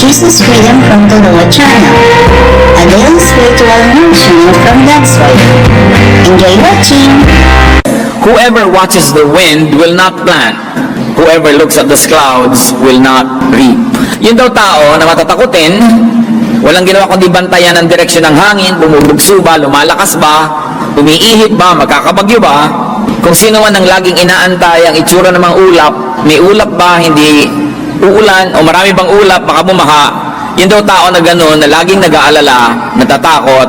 Jesus Freedom from the Law Channel, a daily spiritual nourishment from God's Word. Enjoy watching! Whoever watches the wind will not plant. Whoever looks at the clouds will not reap. Yun daw tao na matatakutin, walang ginawa kundi bantayan ang direksyon ng hangin, bumubugso ba, lumalakas ba, umiihip ba, magkakabagyo ba, kung sino man ang laging inaantay ang itsura ng mga ulap, may ulap ba, hindi uulan, o marami bang ulap, baka bumaha, yun daw tao na gano'n, na laging nag-aalala, natatakot,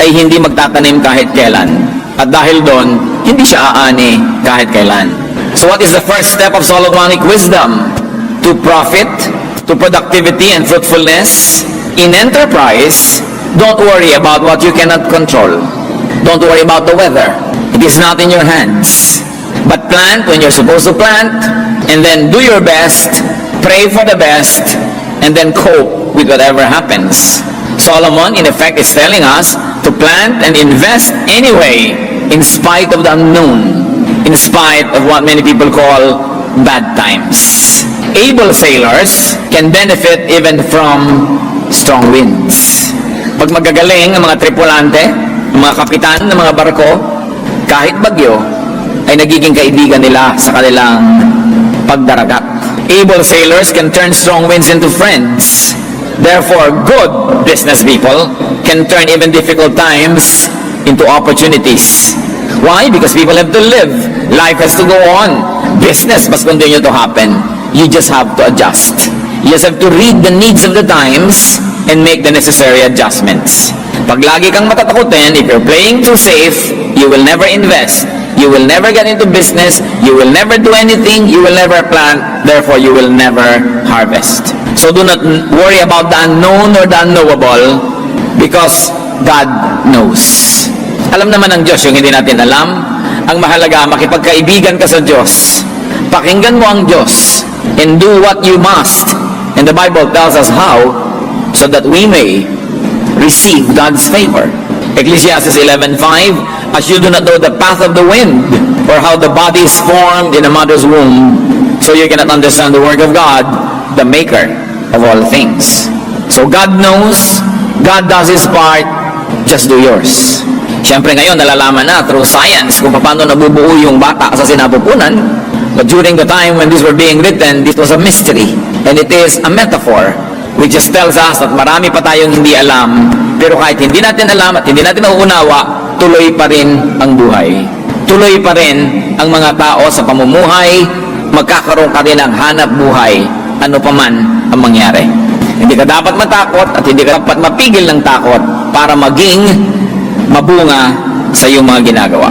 ay hindi magtatanim kahit kailan. At dahil doon, hindi siya aani kahit kailan. So what is the first step of Solomonic wisdom? To profit, to productivity and fruitfulness. In enterprise, don't worry about what you cannot control. Don't worry about the weather. It is not in your hands. But plant when you're supposed to plant, and then do your best, pray for the best, and then cope with whatever happens. Solomon, in effect, is telling us to plant and invest anyway, in spite of the unknown, in spite of what many people call bad times. Able sailors can benefit even from strong winds. Pag magagaling ang mga tripulante, ang mga kapitan ng mga barko, kahit bagyo, ay nagiging kaibigan nila sa kanilang pagdaragat. Able sailors can turn strong winds into friends. Therefore, good business people can turn even difficult times into opportunities. Why? Because people have to live. Life has to go on. Business must continue to happen. You just have to adjust. You just have to read the needs of the times and make the necessary adjustments. Pag lagi kang matatakutin, if you're playing too safe, you will never invest. You will never get into business. You will never do anything. You will never plant. Therefore, you will never harvest. So do not worry about the unknown or the unknowable, because God knows. Alam naman ng Diyos yung hindi natin alam. Ang mahalaga, makipagkaibigan ka sa Diyos. Pakinggan mo ang Diyos and do what you must. And the Bible tells us how, so that we may receive God's favor. Ecclesiastes 11:5, as you do not know the path of the wind, or how the body is formed in a mother's womb, so you cannot understand the work of God, the maker of all things. So God knows, God does His part, just do yours. Siyempre ngayon, nalalaman na through science kung paano nabubuo yung bata sa sinapupunan. But during the time when these were being written, this was a mystery. And it is a metaphor, which just tells us that marami pa tayong hindi alam. Pero kahit hindi natin alam at hindi natin nauunawa, tuloy pa rin ang buhay. Tuloy pa rin ang mga tao sa pamumuhay, magkakaroon ka rin ng hanap buhay, ano pa man ang mangyari. Hindi ka dapat matakot at hindi ka dapat mapigil ng takot para maging mabunga sa iyong mga ginagawa.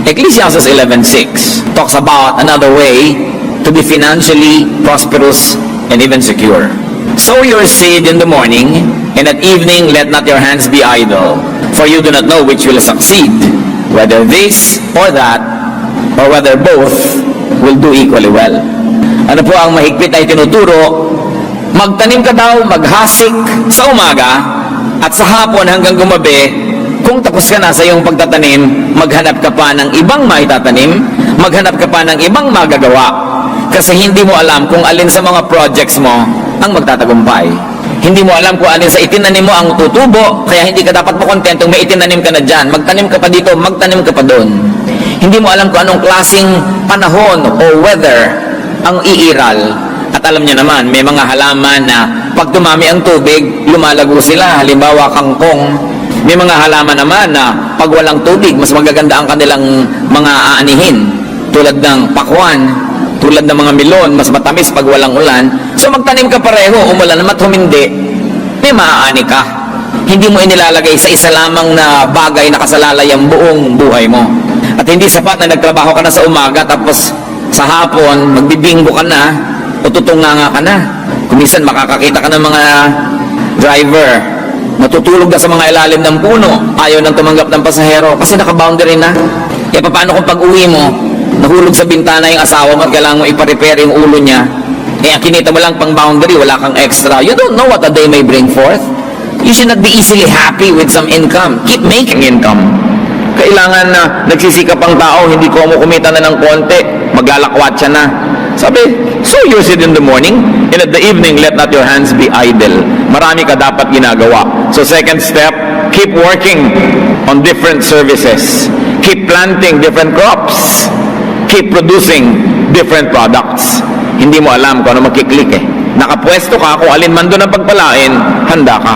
Ecclesiastes 11:6 talks about another way to be financially prosperous and even secure. Sow your seed in the morning, and at evening let not your hands be idle, for you do not know which will succeed, whether this or that, or whether both will do equally well. Ano po ang mahigpit na itinuturo? Magtanim ka daw, maghasik sa umaga, at sa hapon hanggang gumabi, kung tapos ka na sa iyong pagtatanim, maghanap ka pa ng ibang maitatanim, maghanap ka pa ng ibang magagawa. Kasi hindi mo alam kung alin sa mga projects mo ang magtatagumpay. Hindi mo alam kung alin sa itinanim mo ang tutubo, kaya hindi ka dapat makontentong may itinanim ka na dyan. Magtanim ka pa dito, magtanim ka pa doon. Hindi mo alam kung anong klaseng panahon o weather ang iiral. At alam niyo naman, may mga halaman na pag tumami ang tubig, lumalago sila. Halimbawa, kangkong. May mga halaman naman na pag walang tubig, mas magaganda ang kanilang mga aanihin. Tulad ng pakwan, tulad ng mga milon, mas matamis pag walang ulan. So magtanim ka pareho, umulan naman at humindi, may maaani ka. Hindi mo inilalagay sa isa lamang na bagay na kasalalay ang buong buhay mo. At hindi sapat na nagtrabaho ka na sa umaga, tapos sa hapon, magbibinggo ka na, o tutunganga ka na. Kumisan makakakita ka ng mga driver, natutulog na sa mga ilalim ng puno, ayaw nang tumanggap ng pasahero kasi naka-boundary na. Kaya paano kung pag-uwi mo, nahulog sa bintana yung asawa mo at kailangan mo ipa-repair yung ulo niya, ang kinita mo lang pang boundary, wala kang extra. You don't know what a day may bring forth. You should not be easily happy with some income. Keep making income. Kailangan na nagsisikap ang tao, hindi ko kumita na ng konti, maglalakwat siya na. Sabi, so use it in the morning, and at the evening, let not your hands be idle. Marami ka dapat ginagawa. So second step, keep working on different services. Keep planting different crops. Keep producing different products. Hindi mo alam kung ano makiklik eh. Nakapwesto ka, kung alin man doon ang pagpalain, handa ka.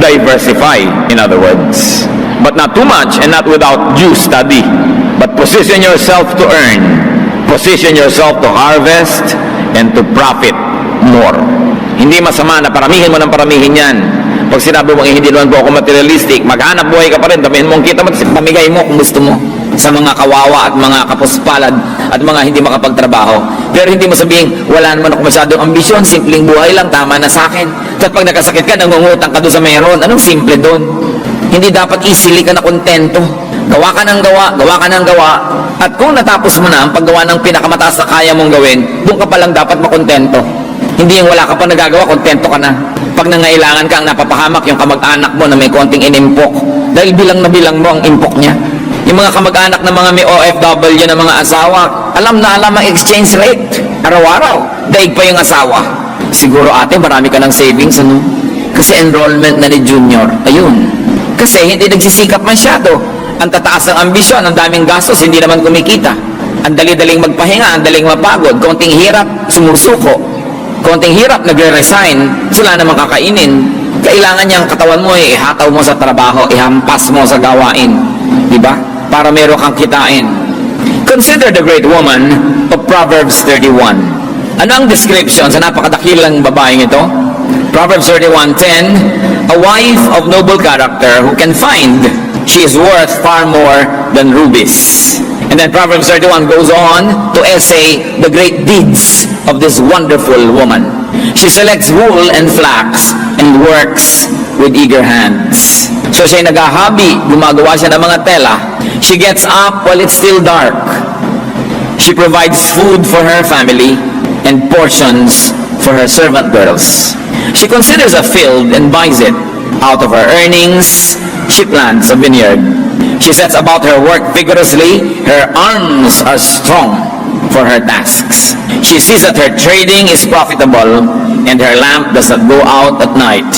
Diversify, in other words. But not too much and not without due study. But position yourself to earn. Position yourself to harvest and to profit more. Hindi masama na paramihin mo ng paramihin yan. Pag sinabi mo, hindi naman po ako materialistic, maghanap buhay ka pa rin, damihin mo ang kita mo, pamigay mo kung gusto mo sa mga kawawa at mga kapuspalad at mga hindi makapagtrabaho. Pero hindi mo sabihin, wala naman ako masyadong ambisyon, simpleng buhay lang, tama na sa akin. At pag nakasakit ka, nangungutang ka doon sa mayroon. Anong simple doon? Hindi dapat easily ka na kontento. Gawa ka ng gawa, gawa ka ng gawa. At kung natapos mo na ang paggawa ng pinakamataas na kaya mong gawin, doon ka pa lang dapat makontento. Hindi yung wala ka pa nagagawa, kontento ka na. Pag nangailangan ka, ang napapahamak yung kamag-anak mo na may konting inimpok. Dahil bilang na bilang mo ang impok niya. Yung mga kamag-anak na mga may OFW na mga asawa, alam na alam ang exchange rate. Araw-araw, daig pa yung asawa. Siguro ate, marami ka ng savings, ano? Kasi enrollment na ni Junior. Ayun. Kasi hindi nagsisikap masyado. Ang tataas ng ambisyon, ang daming gastos, hindi naman kumikita. Ang dali-daling magpahinga, ang daling mapagod. Konting hirap, sumusuko. Konting hirap, nagre-resign. Sila naman kakainin. Kailangan niyang katawan mo, ihataw mo sa trabaho, ihampas mo sa gawain. Diba? Para meron kang kitain. Consider the great woman of Proverbs 31. Ano ang description sa napakadakilang babaeng ito? Proverbs 31:10, a wife of noble character who can find, she is worth far more than rubies. And then Proverbs 31 goes on to essay the great deeds of this wonderful woman. She selects wool and flax and works with eager hands. So siya naghahabi, gumagawa siya ng mga tela. She gets up while it's still dark. She provides food for her family and portions for her servant girls. She considers a field and buys it. Out of her earnings, she plants a vineyard. She sets about her work vigorously. Her arms are strong for her tasks. She sees that her trading is profitable and her lamp does not go out at night.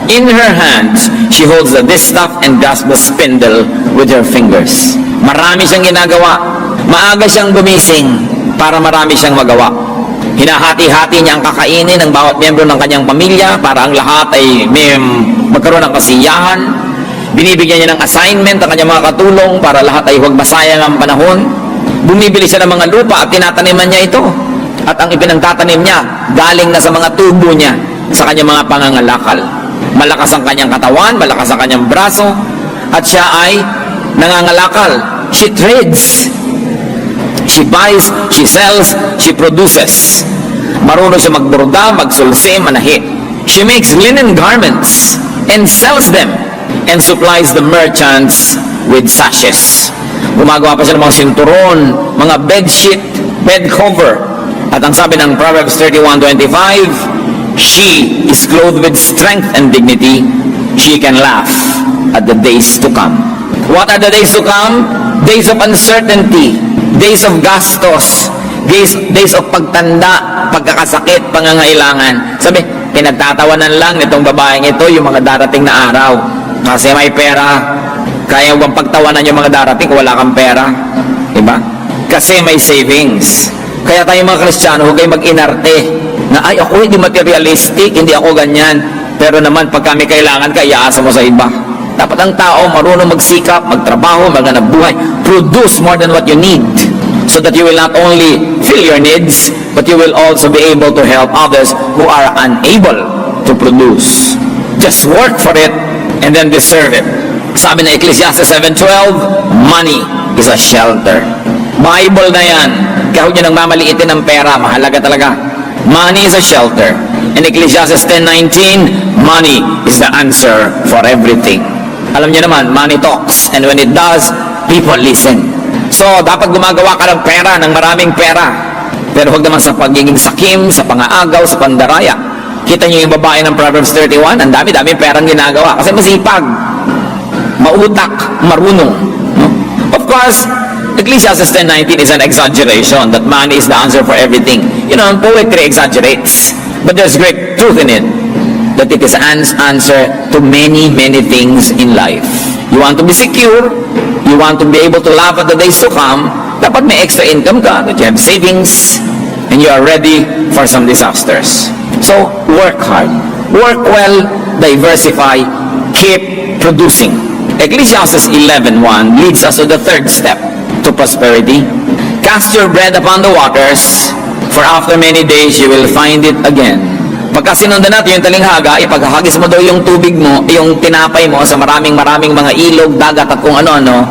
In her hands, she holds the distaff and grasps the spindle with her fingers. Marami siyang ginagawa. Maaga siyang gumising para marami siyang magawa. Hinahati-hati niya ang kakainin ng bawat miyembro ng kanyang pamilya para ang lahat ay may magkaroon ng kasiyahan. Binibigyan niya ng assignment ang kanyang mga katulong para lahat ay huwag masayang ang panahon. Bumibili siya ng mga lupa at tinataniman niya ito. At ang ipinagtatanim niya, galing na sa mga tubo niya, sa kanyang mga pangangalakal. Malakas ang kanyang katawan, malakas ang kanyang braso, at siya ay nangangalakal. She trades. She buys, she sells, she produces. Marunong siya magborda, magsulsi, manahi. She makes linen garments and sells them and supplies the merchants with sashes. Gumagawa pa siya ng mga sinturon, mga bedsheet, bed cover. At ang sabi ng Proverbs 31:25, she is clothed with strength and dignity. She can laugh at the days to come. What are the days to come? Days of uncertainty, days of gastos, days of pagtanda, pagkakasakit, pangangailangan. Sabi, pinagtatawanan lang nitong babaeng ito yung mga darating na araw. Kasi may pera. Kaya bang pagtawanan yung mga darating kung wala kang pera? Diba? Kasi may savings. Kaya tayo mga Kristiyano, huwag kayo mag-inarte na, ay, ako hindi materialistic, hindi ako ganyan. Pero naman, pag kami kailangan ka, iaasa mo sa iba. Dapat ang tao marunong magsikap, magtrabaho, maghanap buhay, produce more than what you need, so that you will not only fill your needs, but you will also be able to help others who are unable to produce. Just work for it and then deserve it. Sabi na Ecclesiastes 7:12, money is a shelter. Bible na yan. Kaya huwag nyo nang mamaliitin ng pera. Mahalaga talaga. Money is a shelter. In Ecclesiastes 10:19, money is the answer for everything. Alam niyo naman, money talks. And when it does, people listen. So, dapat gumagawa ka ng pera, ng maraming pera. Pero huwag naman sa pagiging sakim, sa pangaagaw, sa pandaraya. Kita niyo yung babae ng Proverbs 31, ang dami-dami perang ginagawa. Kasi masipag, mautak, marunong. No? Of course, Ecclesiastes 10:19 is an exaggeration that money is the answer for everything. Poetry exaggerates. But there's great truth in it. That it is an answer to many, many things in life. You want to be secure, you want to be able to laugh at the days to come, dapat may extra income ka, that you have savings, and you are ready for some disasters. So, work hard. Work well, diversify, keep producing. Ecclesiastes 11:1 leads us to the third step to prosperity. Cast your bread upon the waters, for after many days you will find it again. Pagka sinundan natin yung talinghaga, ipaghahagis mo daw yung tubig mo, yung tinapay mo sa maraming mga ilog, dagat at kung ano-ano,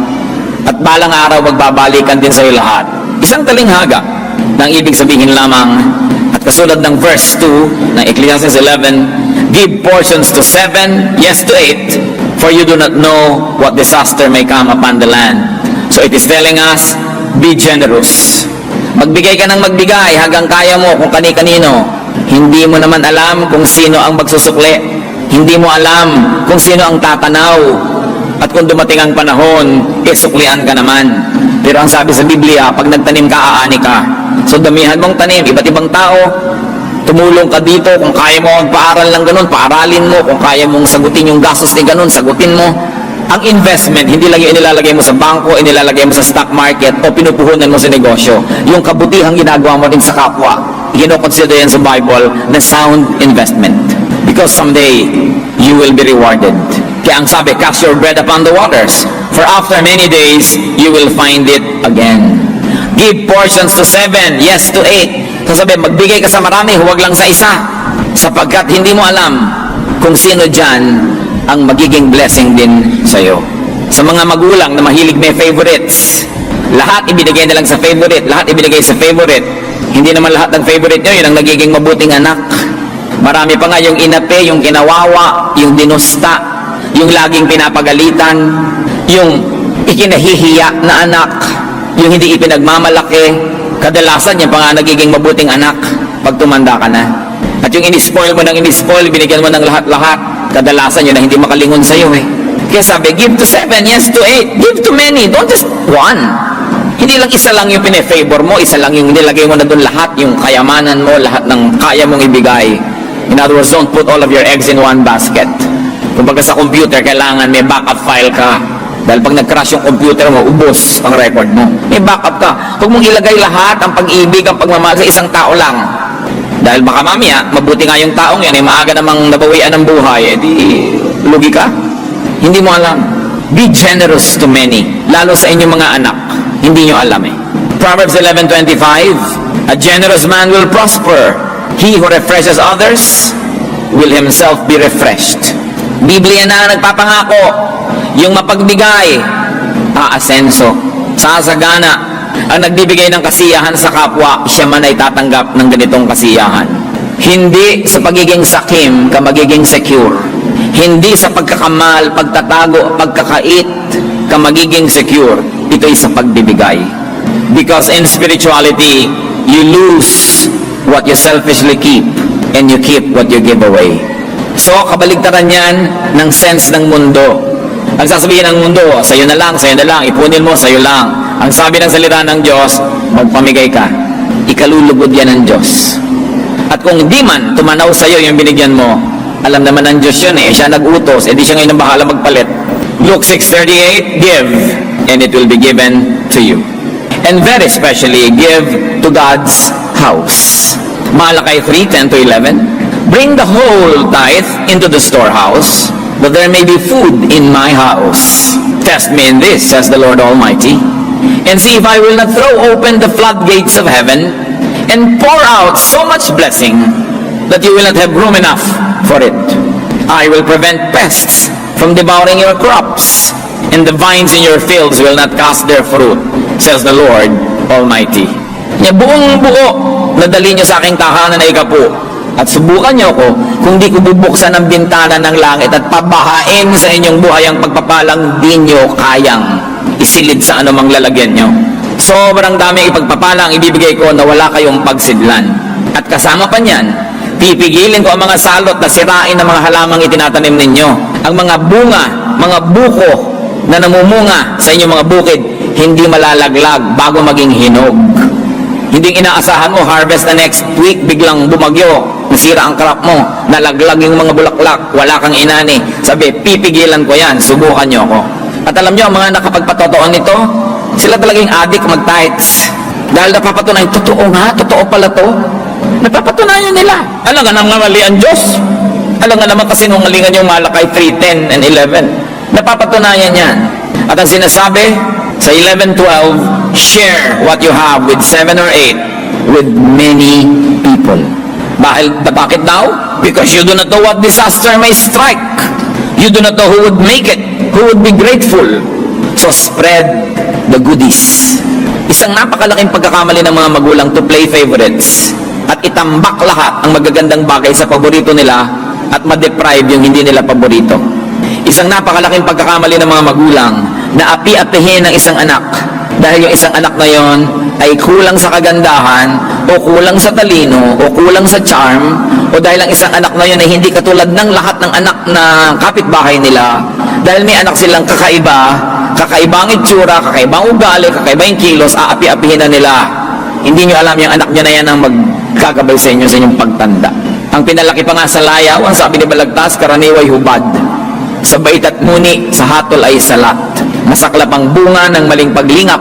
at balang araw magbabalikan din sa iyo lahat. Isang talinghaga nang ibig sabihin lamang, at kasulad ng verse 2 ng Ecclesiastes 11, give portions to 7, yes to 8, for you do not know what disaster may come upon the land. So it is telling us, be generous. Magbigay ka ng magbigay hanggang kaya mo kung kani-kanino. Hindi mo naman alam kung sino ang magsusukli. Hindi mo alam kung sino ang tatanaw. At kung dumating ang panahon, suklian ka naman. Pero ang sabi sa Biblia, pag nagtanim ka, aani ka. So damihan mong tanim, iba't ibang tao. Tumulong ka dito, kung kaya mo magpaaral ng ganun, paaralin mo. Kung kaya mong sagutin yung gastos ni ganun, sagutin mo. Ang investment, hindi lang yung inilalagay mo sa bangko, inilalagay mo sa stock market, o pinupuhunan mo sa negosyo. Yung kabutihang ginagawa mo din sa kapwa, kino-consider yan sa Bible na sound investment. Because someday, you will be rewarded. Kaya ang sabi, cast your bread upon the waters, for after many days, you will find it again. Give portions to 7, yes to 8. So sabi, magbigay ka sa marami, huwag lang sa isa. Sapagkat hindi mo alam kung sino dyan ang magiging blessing din sa'yo. Sa mga magulang na mahilig may favorites, lahat ibinigay na lang sa favorite, lahat ibinigay sa favorite. Hindi naman lahat ng favorite nyo, yun ang nagiging mabuting anak. Marami pa nga yung inape, yung kinawawa, yung dinusta, yung laging pinapagalitan, yung ikinahihiya na anak, yung hindi ipinagmamalaki. Kadalasan yan pa nga nagiging mabuting anak pag tumanda ka na. At yung in-spoil mo ng in-spoil, binigyan mo ng lahat-lahat, kadalasan yun na hindi makalingon sa'yo eh. Kaya sabi, give to 7, yes to 8. Give to many, don't just one. Hindi lang isa lang yung pine-favor mo, isa lang yung nilagay mo na doon lahat, yung kayamanan mo, lahat ng kaya mong ibigay. In other words, don't put all of your eggs in one basket. Kung baga sa computer, kailangan may backup file ka. Dahil pag nag-crash yung computer mo, ubos ang record mo. May backup ka. Huwag mong ilagay lahat, ang pag-ibig, ang pagmamahal sa isang tao lang. Dahil baka mamaya, mabuti nga yung taong yan, maaga namang nabawian ng buhay, edi lugi ka. Hindi mo alam. Be generous to many, lalo sa inyong mga anak. Hindi nyo alam eh. Proverbs 11:25, a generous man will prosper. He who refreshes others will himself be refreshed. Biblia na nagpapangako, yung mapagbigay, aasenso, sasagana. Ang nagbibigay ng kasiyahan sa kapwa, siya man ay tatanggap ng ganitong kasiyahan. Hindi sa pagiging sakim ka magiging secure. Hindi sa pagkakamal, pagtatago, pagkakait ka magiging secure. Ito'y sa pagbibigay. Because in spirituality, you lose what you selfishly keep and you keep what you give away. So, kabaligtaran yan ng sense ng mundo. Ang sasabihin ng mundo, sa'yo na lang, ipunin mo, sa'yo lang. Ang sabi ng salita ng Diyos, magpamigay ka. Ikalulugod yan ng Diyos. At kung hindi man tumanaw sa'yo yung binigyan mo, alam naman ng Diyos yun eh. Siya nag-utos, edi siya ngayon ang bahala magpalit. Luke 6:38, give, and it will be given to you. And very especially, give to God's house. Malachi 3:10-11, bring the whole tithe into the storehouse, that there may be food in my house. Test me in this, says the Lord Almighty, and see if I will not throw open the floodgates of heaven and pour out so much blessing that you will not have room enough for it. I will prevent pests from devouring your crops, and the vines in your fields will not cast their fruit, says the Lord Almighty. Buong buo na dali nyo sa aking tahanan na ikapu, at subukan nyo ko kung di ko bubuksan ang bintana ng langit at pabahain sa inyong buhay ang pagpapalang di nyo kayang isilid sa anumang lalagyan nyo. Sobrang daming ipagpapalang ibibigay ko na wala kayong pagsidlan. At kasama pa niyan, pipigilin ko ang mga salot na sirain ng mga halamang itinatanim ninyo. Ang mga bunga, mga buko na namumunga sa inyong mga bukid, hindi malalaglag bago maging hinog. Hindi inaasahan mo, harvest na next week, biglang bumagyo, nasira ang crop mo, nalaglag yung mga bulaklak, wala kang inani. Sabi, pipigilan ko yan, subukan nyo ako. At alam nyo, ang mga nakapagpatotoon nito, sila talagang adik mag-tithes. Dahil napapatunayan, totoo nga, totoo pala to. Napapatunayan nila. Alam nga naman mali ang Diyos. Alam nga naman kasinungalingan yung Malakay 3:10 and 11. Napapatunayan yan. At ang sinasabi, sa 11:12, share what you have with 7 or 8 with many people. Bakit daw? Because you do not know what disaster may strike. You do not know who would make it, who would be grateful. So spread the goodies. Isang napakalaking pagkakamali ng mga magulang to play favorites at itambak lahat ang magagandang bagay sa paborito nila at ma-deprive yung hindi nila paborito. Isang napakalaking pagkakamali ng mga magulang na api-apihin ng isang anak dahil yung isang anak na yon ay kulang sa kagandahan o kulang sa talino o kulang sa charm o dahil ang isang anak na yon ay hindi katulad ng lahat ng anak na kapitbahay nila dahil may anak silang kakaibang itsura, kakaibang ugali, kakaibang kilos, aapi-apihin na nila. Hindi nyo alam yung anak nyo na yan ang magkagabay sa inyo sa inyong pagtanda. Ang pinalaki pa nga sa layaw, ang sabi ni Balagtas, karaniway hubad. Sa bait at muni, sa hatol ay salat. Masaklap ang bunga ng maling paglingap,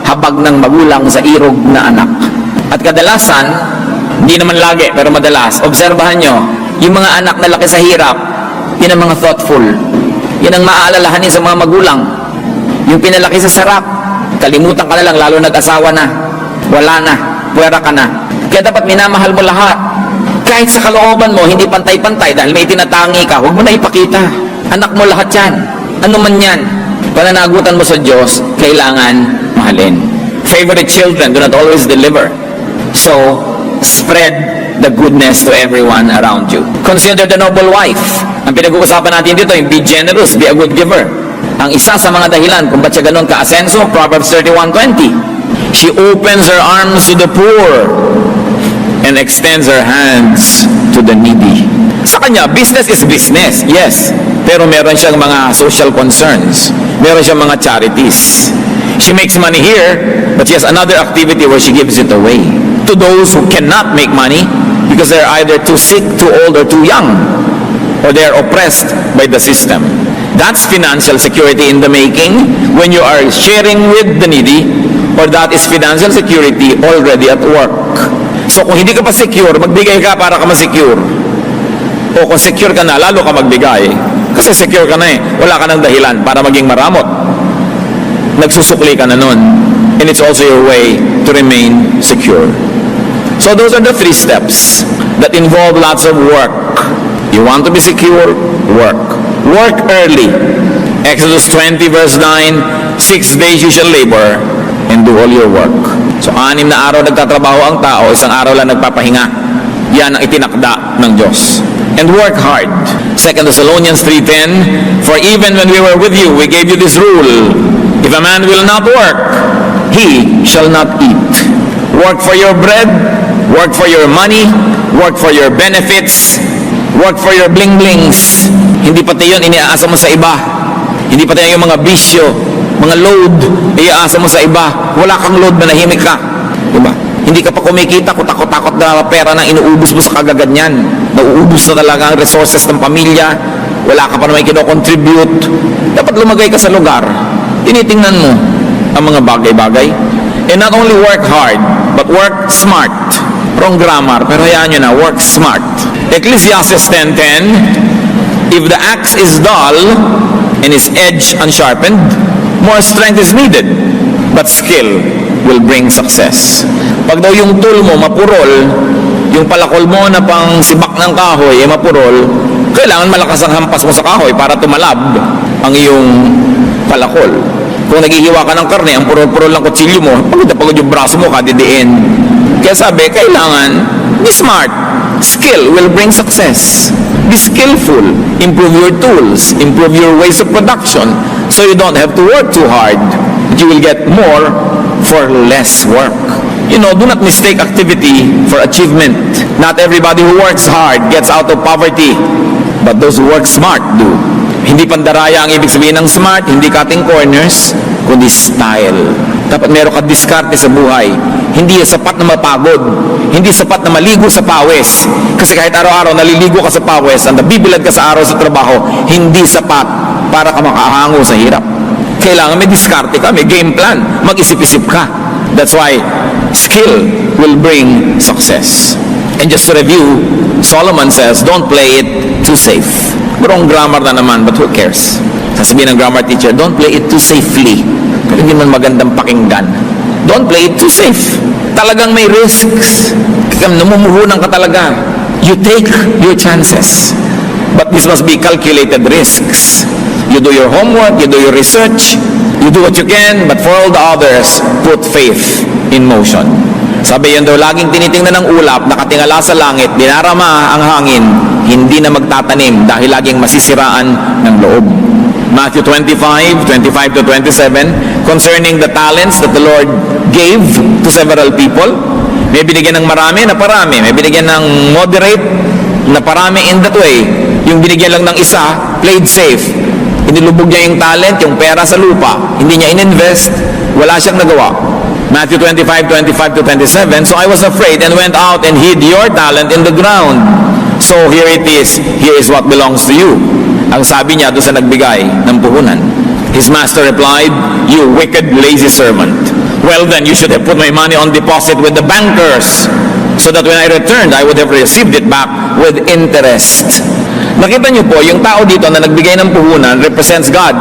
habag ng magulang sa irog na anak. At kadalasan, hindi naman lagi, pero madalas, obserbahan nyo, yung mga anak na laki sa hirap, yun ang mga thoughtful. Yun ang maaalalahanin sa mga magulang. Yung pinalaki sa sarap, kalimutan ka na lang, lalo nag-asawa na. Wala na, puwera ka na. Kaya dapat minamahal mo lahat. Kahit sa kalooban mo, hindi pantay-pantay dahil may tinatangi ka, huwag mo na ipakita. Anak mo lahat yan. Ano man yan. Pananagutan mo sa Diyos, kailangan mahalin. Favorite children do not always deliver. So, spread the goodness to everyone around you. Consider the noble wife. Ang pinag-uusapan natin dito, yung be generous, be a good giver. Ang isa sa mga dahilan kung ba't siya ganun ka-asenso, Proverbs 31:20. She opens her arms to the poor and extends her hands to the needy. Sa kanya, business is business, yes. Pero meron siyang mga social concerns. Meron siyang mga charities. She makes money here, but she has another activity where she gives it away to those who cannot make money because they're either too sick, too old, or too young, or they're oppressed by the system. That's financial security in the making when you are sharing with the needy, or that is financial security already at work. So kung hindi ka pa secure, magbigay ka para ka ma-secure. O kung secure ka na, lalo ka magbigay. Kasi secure ka na eh. Wala ka ng dahilan para maging maramot. Nagsusukli ka na nun. And it's also your way to remain secure. So those are the 3 steps that involve lots of work. You want to be secure? Work. Work early. Exodus 20 verse 9, 6 days you shall labor and do all your work. So 6 na araw nagtatrabaho ang tao, isang araw lang nagpapahinga. Yan ang itinakda ng Diyos. And work hard. 2 Thessalonians 3:10, for even when we were with you, we gave you this rule. If a man will not work, he shall not eat. Work for your bread, work for your money, work for your benefits, work for your bling-blings. Hindi pati yun iniaasa mo sa iba. Hindi pati yung mga bisyo, mga load, iaasa mo sa iba. Wala kang load, manahimik ka. Diba? Hindi ka pa kumikita, kutakot-takot na pera na inuubos mo sa kagaganyan. Nauubos na talaga ang resources ng pamilya. Wala ka pa naman kino-contribute. Dapat lumagay ka sa lugar. Tinitingnan mo ang mga bagay-bagay. And not only work hard, but work smart. Wrong grammar, pero hayaan nyo na, work smart. Ecclesiastes 10:10, if the axe is dull and its edge unsharpened, more strength is needed, but skill will bring success. Pag daw yung tool mo mapurol, yung palakol mo na pang sibak ng kahoy ay mapurol, kailangan malakas ang hampas mo sa kahoy para tumalab ang iyong palakol. Kung naghihiwa ka ng karne, ang purol-purol ng kutsilyo mo, pagod na pagod yung braso mo, kadidiin. Kaya sabi, kailangan be smart. Skill will bring success. Be skillful. Improve your tools. Improve your ways of production so you don't have to work too hard. You will get more for less work. You know, do not mistake activity for achievement. Not everybody who works hard gets out of poverty, but those who work smart do. Hindi pandaraya ang ibig sabihin ng smart, hindi cutting corners, kundi style. Dapat meron ka diskarte sa buhay. Hindi sapat na mapagod. Hindi sapat na maligo sa pawis. Kasi kahit araw-araw naliligo ka sa pawis, ang nabibilad ka sa araw sa trabaho, hindi sapat para ka makahango sa hirap. Kailangan may diskarte ka, may game plan. Mag-isip-isip ka. That's why skill will bring success. And just to review, Solomon says, don't play it too safe. Wrong grammar na naman, but who cares? Sasabihin ng grammar teacher, don't play it too safely. Pero hindi man magandang pakinggan. Don't play it too safe. Talagang may risks. Namumuhunan ka talaga. You take your chances. But this must be calculated risks. You do your homework, you do your research, you do what you can, but for all the others, put faith in motion. Sabi yun daw, laging tinitingnan ng ulap, nakatingala sa langit, dinarama ang hangin, hindi na magtatanim dahil laging masisiraan ng loob. Matthew 25 to 27, concerning the talents that the Lord gave to several people. May binigyan ng marami na parami, may binigyan ng moderate na parami in that way. Yung binigyan lang ng isa, played safe. Inilubog niya yung talent, yung pera sa lupa. Hindi niya ininvest, wala siyang nagawa. Matthew 25 to 27, so I was afraid and went out and hid your talent in the ground. So here it is, here is what belongs to you. Ang sabi niya doon sa nagbigay ng puhunan. His master replied, you wicked, lazy servant. Well then, you should have put my money on deposit with the bankers, so that when I returned, I would have received it back with interest. Nakita niyo po, yung tao dito na nagbigay ng puhunan represents God.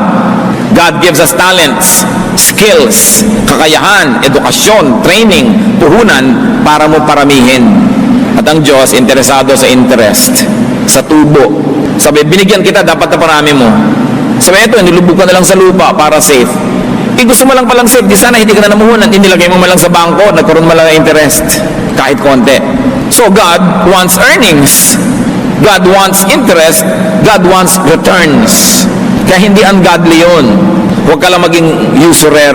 God gives us talents, skills, kakayahan, edukasyon, training, puhunan para mo paramihin. At ang Diyos, interesado sa interest, sa tubo. Sabi, binigyan kita, dapat na parami mo. Sabi, ito, nilubog ka na lang sa lupa para safe. Gusto mo lang palang safe, di sana hindi ka na namuhunan, inilagay mo malang sa bangko, nagkaroon mo lang interest, kahit konti. So God wants earnings. God wants interest. God wants returns. Kaya hindi ungodly yun. Huwag ka lang maging usurer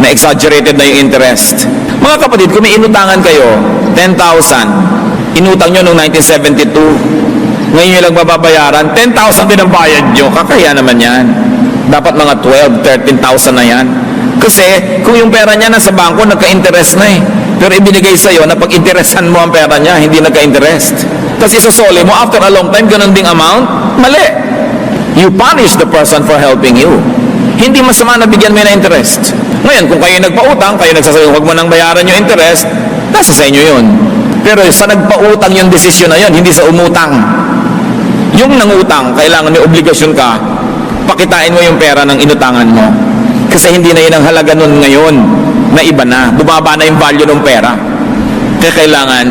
na exaggerated na yung interest. Mga kapatid, kung may inutangan kayo, 10,000, inutang nyo noong 1972, ngayon nyo lang mababayaran, 10,000 din ang bayad nyo, kakaya naman yan. Dapat mga 12, 13,000 na yan. Kasi kung yung pera niya nasa bangko, nagka-interest na eh. Pero ibinigay sa'yo na pag-interesan mo ang pera niya, hindi nagka-interest. Kasi isosole mo, after a long time, ganun ding amount, mali. You punish the person for helping you. Hindi masama na bigyan mo na interest. Ngayon, kung kayo nagpautang, kayo nagsasabi, huwag mo nang bayaran yung interest, nasa sa inyo yun. Pero sa nagpautang yung desisyon na yun, hindi sa umutang. Yung nangutang, kailangan may obligasyon ka, pakitain mo yung pera ng inutangan mo. Kasi hindi na yun ang halaga nun ngayon, na iba na. Bumaba na yung value ng pera. Kaya kailangan,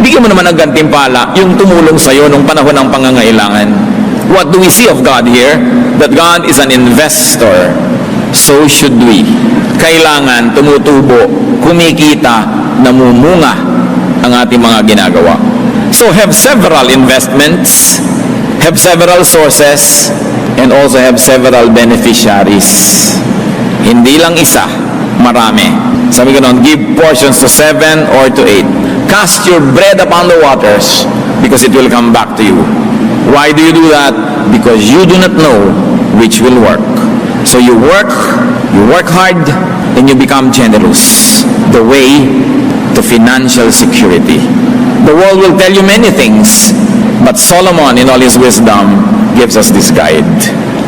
bigyan mo naman ng gantimpala yung tumulong sa'yo nung panahon ng pangangailangan. What do we see of God here? That God is an investor. So should we. Kailangan tumutubo, kumikita, namumunga ang ating mga ginagawa. So have several investments, have several sources, and also have several beneficiaries. Hindi lang isa, marami. Sabi ko noon, give portions to 7 or to 8. Cast your bread upon the waters because it will come back to you. Why do you do that? Because you do not know which will work. So you work hard, and you become generous. The way to financial security. The world will tell you many things, but Solomon in all his wisdom gives us this guide.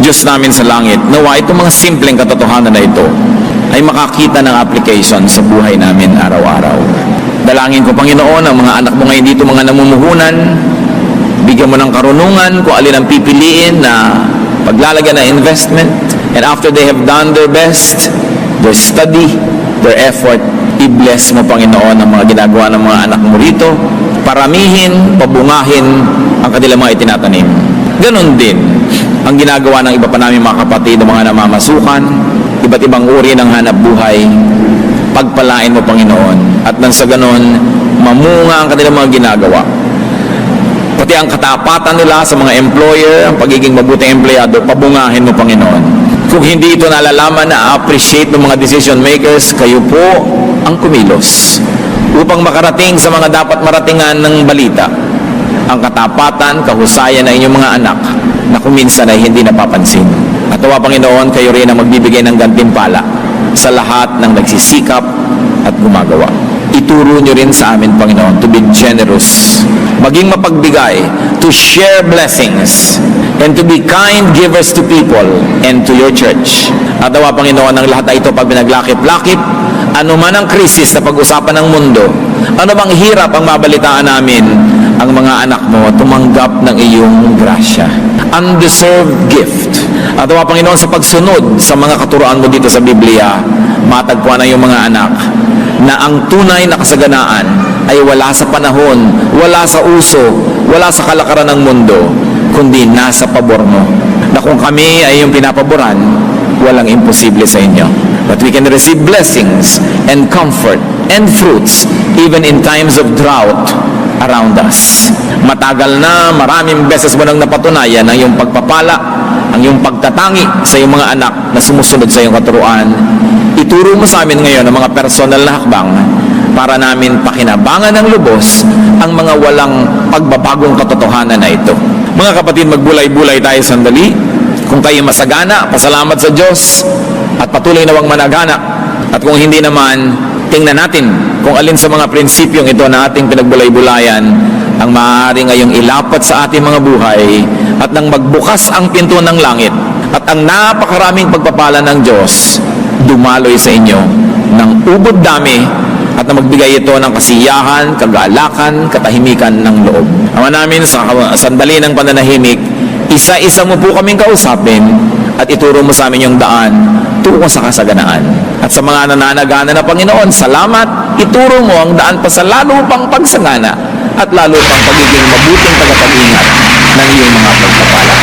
Diyos namin sa langit, nawa itong mga simpleng katotohanan na ito ay makakita ng application sa buhay namin araw-araw. Dalangin ko, Panginoon, ang mga anak mo ngayon dito, mga namumuhunan, bigyan mo ng karunungan kung alin ang pipiliin na paglalagyan ng investment, and after they have done their best, their study, their effort, i-bless mo, Panginoon, ang mga ginagawa ng mga anak mo rito, paramihin, pabungahin ang kanilang mga itinatanim. Ganon din ang ginagawa ng iba pa namin mga kapatid, ng mga namamasukan, iba't ibang uri ng hanap buhay. Pagpalain mo, Panginoon, at nang sa ganon, mamunga ang kanilang mga ginagawa. Pati ang katapatan nila sa mga employer, ang pagiging mabuting empleyado, pabungahin mo, Panginoon. Kung hindi ito nalalaman na appreciate ng mga decision makers, kayo po ang kumilos upang makarating sa mga dapat maratingan ng balita. Ang katapatan, kahusayan ng inyong mga anak na kuminsan ay hindi napapansin. At nawa, Panginoon, kayo rin ang magbibigay ng gantimpala sa lahat ng nagsisikap at gumagawa. Ituro nyo rin sa amin, Panginoon, to be generous, maging mapagbigay, to share blessings, and to be kind givers to people and to your church. At nawa, Panginoon, ang lahat na ito pag pinaglakip-lakip, ano man ang krisis na pag-usapan ng mundo, ano bang hirap ang mabalitaan namin, ang mga anak mo tumanggap ng iyong grasya. Undeserved gift. At nawa, Panginoon, sa pagsunod sa mga katuroan mo dito sa Biblia, matagpuan ng iyong mga anak na ang tunay na kasaganaan ay wala sa panahon, wala sa uso, wala sa kalakaran ng mundo, kundi nasa pabor mo. Na kung kami ay yung pinapaboran, walang imposible sa inyo. But we can receive blessings and comfort and fruits even in times of drought around us. Matagal na, maraming beses mo nang napatunayan ang iyong pagpapala, ang iyong pagtatangi sa iyong mga anak na sumusunod sa iyong katuruan. Ituro mo sa amin ngayon ang mga personal na hakbang para namin pakinabangan ng lubos ang mga walang pagbabagong katotohanan na ito. Mga kapatid, magbulay-bulay tayo sandali. Kung kayo masagana, pasalamat sa Diyos at patuloy nawang managana. At kung hindi naman, tingnan natin kung alin sa mga prinsipyong ito na ating pinagbulay-bulayan ang maaari ngayong ilapat sa ating mga buhay at nang magbukas ang pinto ng langit at ang napakaraming pagpapala ng Diyos dumaloy sa inyo ng ubod dami at na magbigay ito ng kasiyahan, kagalakan, katahimikan ng loob. Ama namin, sa sandali ng pananahimik, isa-isa mo po kaming kausapin at ituro mo sa amin yung daan tungo sa kasaganaan. At sa mga nananagana na Panginoon, salamat, ituro mo ang daan pa sa lalo pang pagsagana at lalo pang pagiging mabuting tagapag-ingat ng iyong mga pagpapala.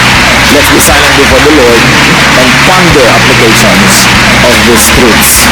Let's be silent before the Lord and ponder applications of these truths.